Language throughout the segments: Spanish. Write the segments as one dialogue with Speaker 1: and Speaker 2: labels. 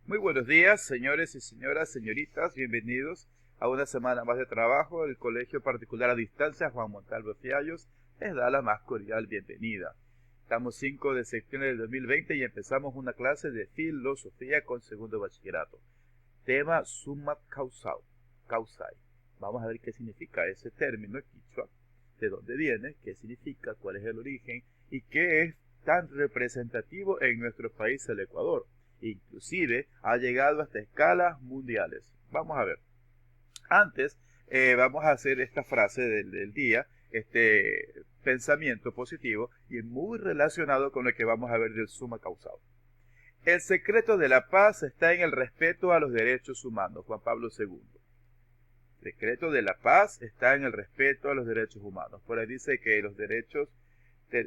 Speaker 1: Muy buenos días, señores y señoras, señoritas, bienvenidos a una semana más de trabajo. El Colegio Particular a Distancia Juan Montalvo Fiallos les da la más cordial bienvenida. Estamos 5 de septiembre del 2020 y empezamos una clase de filosofía con segundo bachillerato. Tema summa causai. Vamos a ver qué significa ese término quichua, de dónde viene, qué significa, cuál es el origen y qué es tan representativo en nuestro país, el Ecuador. Inclusive ha llegado hasta escalas mundiales. Vamos a ver. Antes vamos a hacer esta frase del día, este pensamiento positivo y muy relacionado con lo que vamos a ver del summa causal. El secreto de la paz está en el respeto a los derechos humanos, Juan Pablo II. El secreto de la paz está en el respeto a los derechos humanos. Por ahí dice que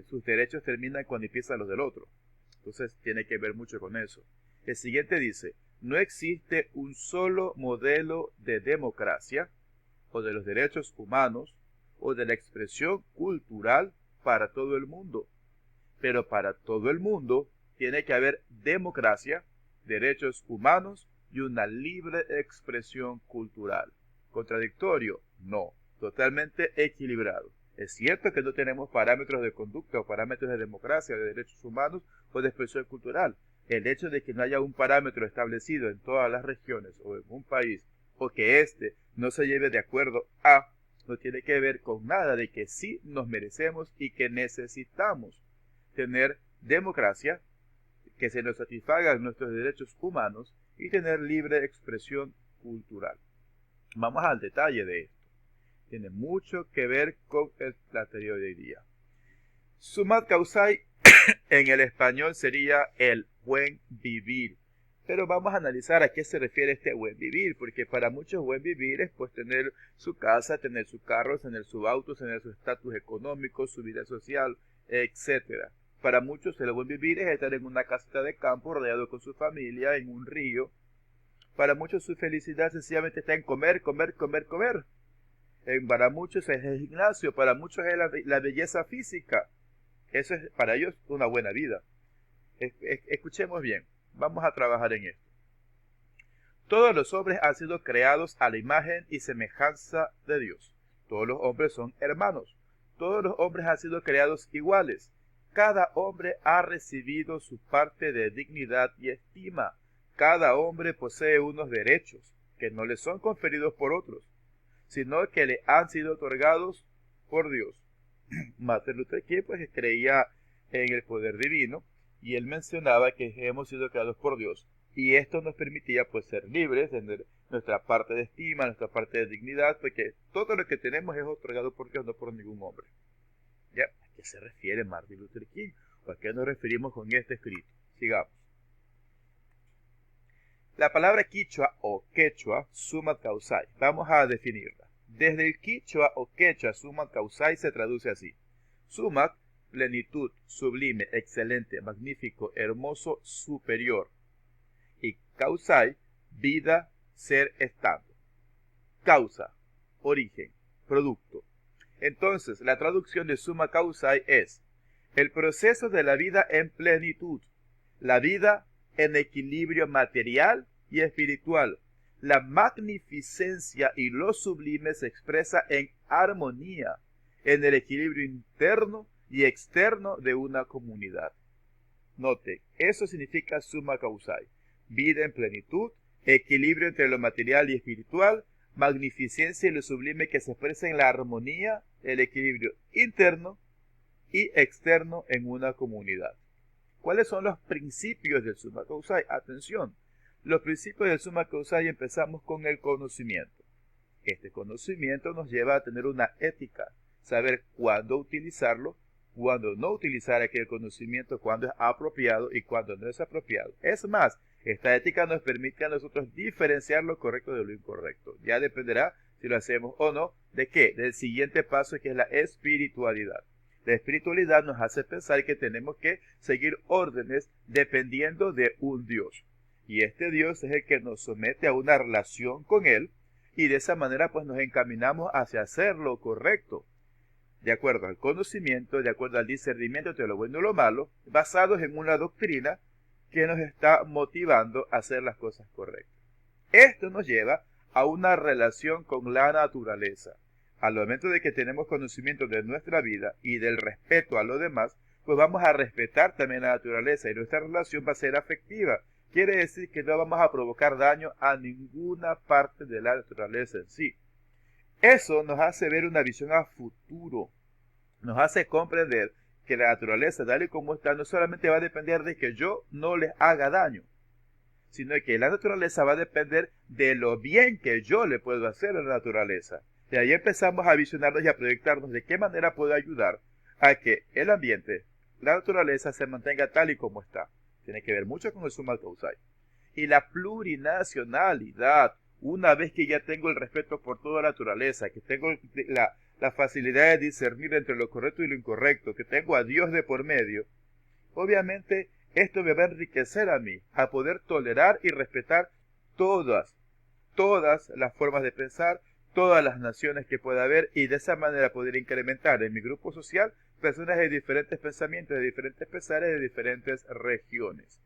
Speaker 1: sus derechos terminan cuando empiezan los del otro. Entonces tiene que ver mucho con eso. El siguiente dice, no existe un solo modelo de democracia o de los derechos humanos o de la expresión cultural para todo el mundo. Pero para todo el mundo tiene que haber democracia, derechos humanos y una libre expresión cultural. ¿Contradictorio? No, totalmente equilibrado. Es cierto que no tenemos parámetros de conducta o parámetros de democracia, de derechos humanos o de expresión cultural. El hecho de que no haya un parámetro establecido en todas las regiones o en un país, o que éste no se lleve de acuerdo a, no tiene que ver con nada de que sí nos merecemos y que necesitamos tener democracia, que se nos satisfagan nuestros derechos humanos y tener libre expresión cultural. Vamos al detalle de esto. Tiene mucho que ver con la teoría de hoy día. Summa causai en el español sería el buen vivir. Pero vamos a analizar a qué se refiere este buen vivir, porque para muchos buen vivir es pues tener su casa, tener su carro, tener su auto, tener su estatus económico, su vida social, etc. Para muchos el buen vivir es estar en una casita de campo rodeado con su familia, en un río. Para muchos su felicidad sencillamente está en comer, comer, comer, comer. Para muchos es el gimnasio, para muchos es la belleza física. Eso es para ellos una buena vida. Escuchemos bien, vamos a trabajar en esto. Todos los hombres han sido creados a la imagen y semejanza de Dios. Todos los hombres son hermanos. Todos los hombres han sido creados iguales. Cada hombre ha recibido su parte de dignidad y estima. Cada hombre posee unos derechos que no le son conferidos por otros, sino que le han sido otorgados por Dios. Martin Luther King pues creía en el poder divino y él mencionaba que hemos sido creados por Dios y esto nos permitía pues ser libres, tener nuestra parte de estima, nuestra parte de dignidad, porque todo lo que tenemos es otorgado por Dios, no por ningún hombre. ¿Ya? ¿A qué se refiere Martin Luther King? ¿O a qué nos referimos con este escrito? Sigamos. La palabra quichua o quechua, summa causai, vamos a definirla. Desde el quichua o quechua, summa causai se traduce así. Summa, plenitud, sublime, excelente, magnífico, hermoso, superior. Y causai, vida, ser, estado. Causa, origen, producto. Entonces, la traducción de summa causai es el proceso de la vida en plenitud, la vida en equilibrio material y espiritual. La magnificencia y lo sublime se expresa en armonía, en el equilibrio interno y externo de una comunidad. Note, eso significa summa causai. Vida en plenitud, equilibrio entre lo material y espiritual, magnificencia y lo sublime que se expresa en la armonía, el equilibrio interno y externo en una comunidad. ¿Cuáles son los principios del summa causai? Atención, los principios del summa causai empezamos con el conocimiento. Este conocimiento nos lleva a tener una ética, saber cuándo utilizarlo, cuándo no utilizar aquel conocimiento, cuándo es apropiado y cuándo no es apropiado. Es más, esta ética nos permite a nosotros diferenciar lo correcto de lo incorrecto. Ya dependerá si lo hacemos o no. ¿De qué? Del siguiente paso, que es la espiritualidad. La espiritualidad nos hace pensar que tenemos que seguir órdenes dependiendo de un Dios. Y este Dios es el que nos somete a una relación con Él y de esa manera pues nos encaminamos hacia hacer lo correcto. De acuerdo al conocimiento, de acuerdo al discernimiento entre lo bueno y lo malo, basados en una doctrina que nos está motivando a hacer las cosas correctas. Esto nos lleva a una relación con la naturaleza. Al momento de que tenemos conocimiento de nuestra vida y del respeto a los demás, pues vamos a respetar también la naturaleza y nuestra relación va a ser afectiva. Quiere decir que no vamos a provocar daño a ninguna parte de la naturaleza en sí. Eso nos hace ver una visión a futuro, nos hace comprender que la naturaleza tal y como está no solamente va a depender de que yo no les haga daño, sino que la naturaleza va a depender de lo bien que yo le puedo hacer a la naturaleza. De ahí empezamos a visionarnos y a proyectarnos de qué manera puedo ayudar a que el ambiente, la naturaleza se mantenga tal y como está. Tiene que ver mucho con el summa causae. Y la plurinacionalidad, una vez que ya tengo el respeto por toda la naturaleza, que tengo la facilidad de discernir entre lo correcto y lo incorrecto, que tengo a Dios de por medio, obviamente esto me va a enriquecer a mí, a poder tolerar y respetar todas las formas de pensar, todas las naciones que pueda haber, y de esa manera poder incrementar en mi grupo social personas de diferentes pensamientos, de diferentes pensares, de diferentes regiones.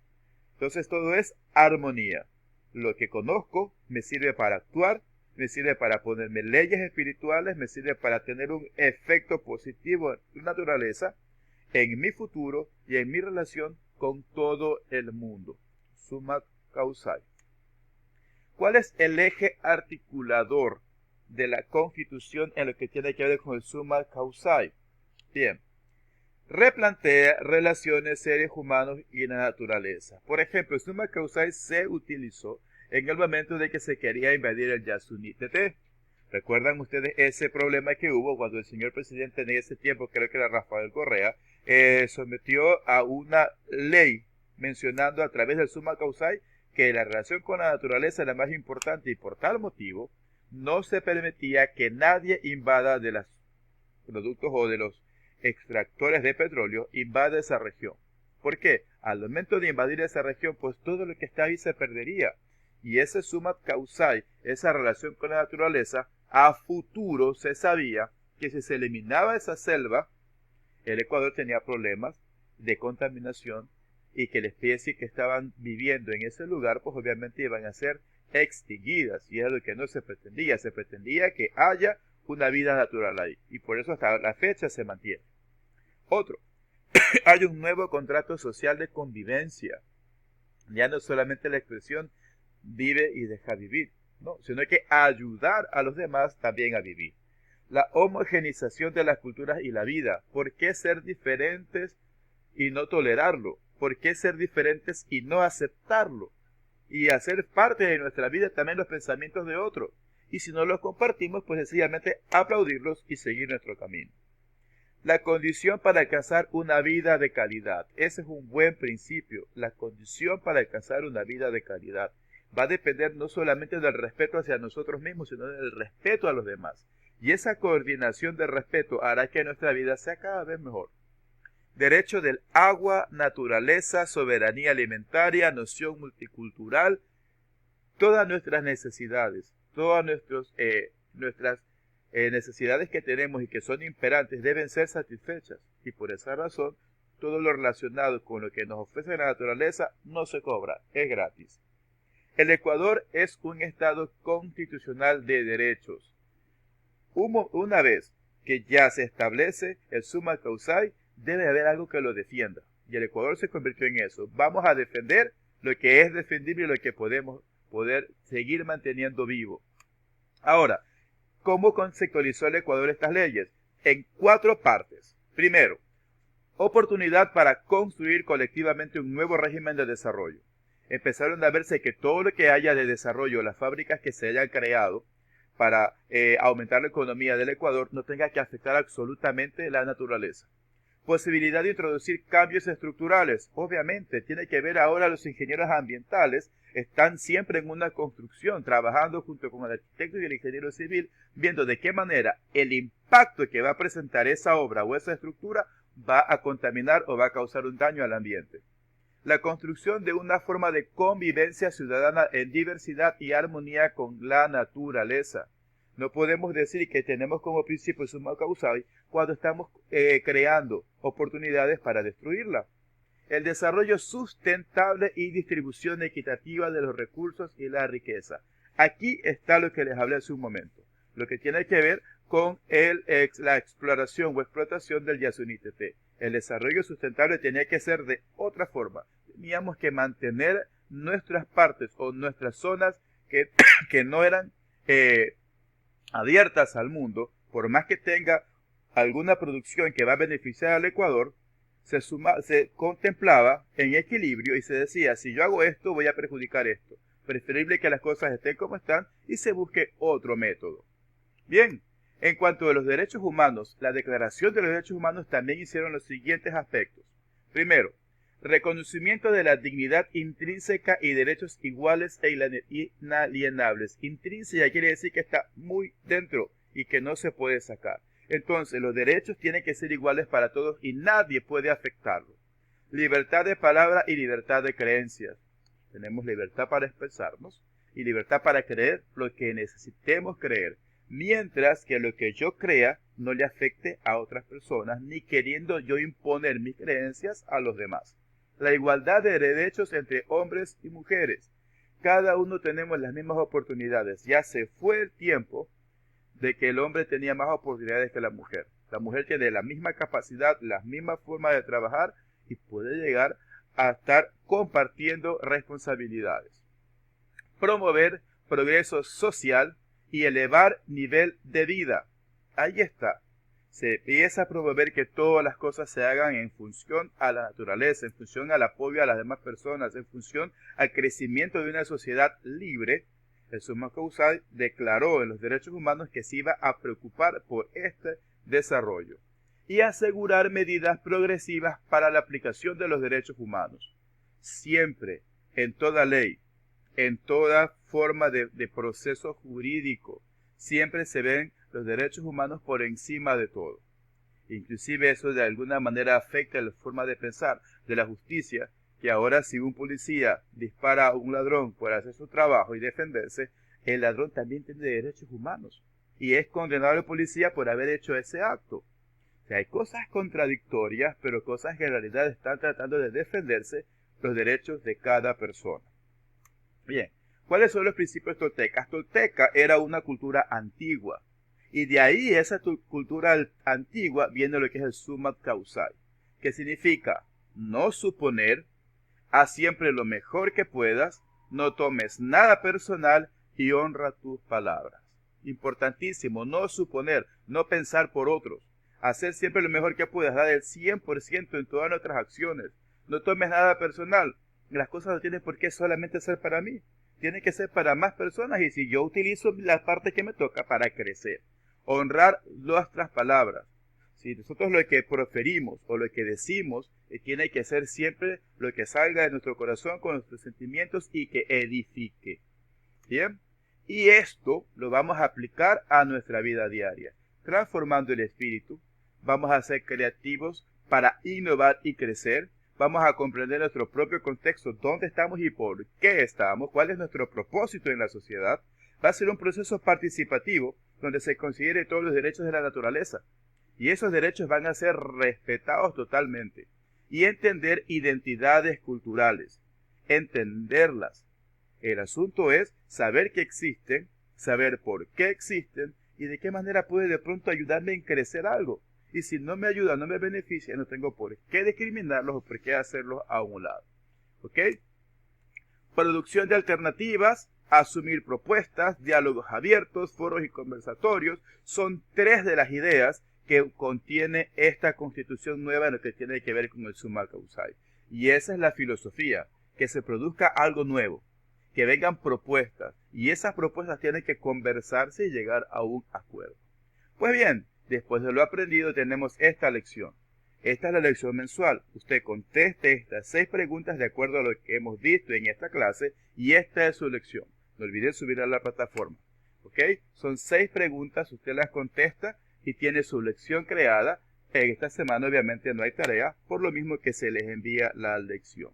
Speaker 1: Entonces todo es armonía. Lo que conozco me sirve para actuar, me sirve para ponerme leyes espirituales, me sirve para tener un efecto positivo en la naturaleza, en mi futuro y en mi relación con todo el mundo. Summa causae. ¿Cuál es el eje articulador de la Constitución en lo que tiene que ver con el summa causae? Bien, replantea relaciones seres humanos y la naturaleza. Por ejemplo, el summa causae se utilizó en el momento de que se quería invadir el Yasuní-Teteh. ¿Recuerdan ustedes ese problema que hubo cuando el señor presidente en ese tiempo, creo que era Rafael Correa, sometió a una ley mencionando a través del summa causae que la relación con la naturaleza era más importante y por tal motivo no se permitía que nadie invada de los productos o de los extractores de petróleo invada esa región. ¿Por qué? Al momento de invadir esa región, pues todo lo que está ahí se perdería. Y ese summa causae, esa relación con la naturaleza, a futuro se sabía que si se eliminaba esa selva, el Ecuador tenía problemas de contaminación y que las especies que estaban viviendo en ese lugar, pues obviamente iban a ser extinguidas. Y es lo que no se pretendía. Se pretendía que haya una vida natural ahí. Y por eso hasta la fecha se mantiene. Otro, hay un nuevo contrato social de convivencia. Ya no solamente la expresión vive y deja vivir, no, sino que ayudar a los demás también a vivir. La homogenización de las culturas y la vida. ¿Por qué ser diferentes y no tolerarlo? ¿Por qué ser diferentes y no aceptarlo? Y hacer parte de nuestra vida también los pensamientos de otros. Y si no los compartimos, pues sencillamente aplaudirlos y seguir nuestro camino. La condición para alcanzar una vida de calidad. Ese es un buen principio. La condición para alcanzar una vida de calidad va a depender no solamente del respeto hacia nosotros mismos, sino del respeto a los demás. Y esa coordinación de respeto hará que nuestra vida sea cada vez mejor. Derecho del agua, naturaleza, soberanía alimentaria, noción multicultural, todas nuestras necesidades, todas nuestras necesidades que tenemos y que son imperantes deben ser satisfechas. Y por esa razón, todo lo relacionado con lo que nos ofrece la naturaleza no se cobra, es gratis. El Ecuador es un estado constitucional de derechos. Una vez que ya se establece el summa causae, debe haber algo que lo defienda. Y el Ecuador se convirtió en eso. Vamos a defender lo que es defendible y lo que podemos poder seguir manteniendo vivo. Ahora, ¿cómo conceptualizó el Ecuador estas leyes? En 4 partes. Primero, oportunidad para construir colectivamente un nuevo régimen de desarrollo. Empezaron a verse que todo lo que haya de desarrollo, las fábricas que se hayan creado para aumentar la economía del Ecuador, no tenga que afectar absolutamente la naturaleza. Posibilidad de introducir cambios estructurales. Obviamente, tiene que ver ahora los ingenieros ambientales, están siempre en una construcción, trabajando junto con el arquitecto y el ingeniero civil, viendo de qué manera el impacto que va a presentar esa obra o esa estructura va a contaminar o va a causar un daño al ambiente. La construcción de una forma de convivencia ciudadana en diversidad y armonía con la naturaleza. No podemos decir que tenemos como principio el summa causae cuando estamos creando oportunidades para destruirla. el desarrollo sustentable y distribución equitativa de los recursos y la riqueza. Aquí está lo que les hablé hace un momento, lo que tiene que ver con la exploración o explotación del Yasunité. El desarrollo sustentable tenía que ser de otra forma. Teníamos que mantener nuestras partes o nuestras zonas que no eran abiertas al mundo, por más que tenga alguna producción que va a beneficiar al Ecuador, se contemplaba en equilibrio y se decía, si yo hago esto, voy a perjudicar esto. Preferible que las cosas estén como están y se busque otro método. Bien, en cuanto a los derechos humanos, la Declaración de los Derechos Humanos también hicieron los siguientes aspectos. Primero, reconocimiento de la dignidad intrínseca y derechos iguales e inalienables. Intrínseca quiere decir que está muy dentro y que no se puede sacar. Entonces, los derechos tienen que ser iguales para todos y nadie puede afectarlos. Libertad de palabra y libertad de creencias. Tenemos libertad para expresarnos y libertad para creer lo que necesitemos creer, mientras que lo que yo crea no le afecte a otras personas, ni queriendo yo imponer mis creencias a los demás. La igualdad de derechos entre hombres y mujeres. Cada uno tenemos las mismas oportunidades. Ya se fue el tiempo de que el hombre tenía más oportunidades que la mujer. La mujer tiene la misma capacidad, la misma forma de trabajar y puede llegar a estar compartiendo responsabilidades. Promover progreso social y elevar nivel de vida. Ahí está. Se empieza a promover que todas las cosas se hagan en función a la naturaleza, en función al apoyo a las demás personas, en función al crecimiento de una sociedad libre. El Summa Causal declaró en los derechos humanos que se iba a preocupar por este desarrollo y asegurar medidas progresivas para la aplicación de los derechos humanos. Siempre, en toda ley, en toda forma de proceso jurídico, siempre se ven los derechos humanos por encima de todo. Inclusive eso de alguna manera afecta la forma de pensar de la justicia, que ahora si un policía dispara a un ladrón por hacer su trabajo y defenderse, el ladrón también tiene derechos humanos y es condenado al policía por haber hecho ese acto. O sea, hay cosas contradictorias, pero cosas que en realidad están tratando de defenderse los derechos de cada persona. Bien, ¿cuáles son los principios toltecas? Tolteca era una cultura antigua y de ahí esa cultura antigua viene lo que es el Summa Causal, que significa no suponer, haz siempre lo mejor que puedas, no tomes nada personal y honra tus palabras. Importantísimo, no suponer, no pensar por otros, hacer siempre lo mejor que puedas, dar el 100% en todas nuestras acciones, no tomes nada personal, las cosas no tienen por qué solamente ser para mí, tienen que ser para más personas y si yo utilizo la parte que me toca para crecer, honrar nuestras palabras. Si nosotros lo que proferimos o lo que decimos tiene que ser siempre lo que salga de nuestro corazón con nuestros sentimientos y que edifique. ¿Bien? Y esto lo vamos a aplicar a nuestra vida diaria. Transformando el espíritu, vamos a ser creativos para innovar y crecer. Vamos a comprender nuestro propio contexto, dónde estamos y por qué estamos, cuál es nuestro propósito en la sociedad. Va a ser un proceso participativo donde se considere todos los derechos de la naturaleza. Y esos derechos van a ser respetados totalmente. Y entender identidades culturales. Entenderlas. El asunto es saber que existen, saber por qué existen y de qué manera puede de pronto ayudarme en crecer algo. Y si no me ayuda, no me beneficia, no tengo por qué discriminarlos o por qué hacerlos a un lado. ¿Ok? Producción de alternativas, asumir propuestas, diálogos abiertos, foros y conversatorios, son 3 de las ideas que contiene esta constitución nueva en lo que tiene que ver con el Summa Causal. Y esa es la filosofía, que se produzca algo nuevo, que vengan propuestas, y esas propuestas tienen que conversarse y llegar a un acuerdo. Pues bien, después de lo aprendido tenemos esta lección. Esta es la lección mensual. Usted conteste estas 6 preguntas de acuerdo a lo que hemos visto en esta clase y esta es su lección. No olvide subirla a la plataforma. ¿Ok? Son 6 preguntas, usted las contesta y tiene su lección creada. En esta semana obviamente no hay tarea, por lo mismo que se les envía la lección.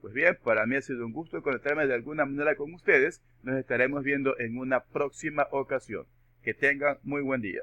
Speaker 1: Pues bien, para mí ha sido un gusto conectarme de alguna manera con ustedes. Nos estaremos viendo en una próxima ocasión. Que tengan muy buen día.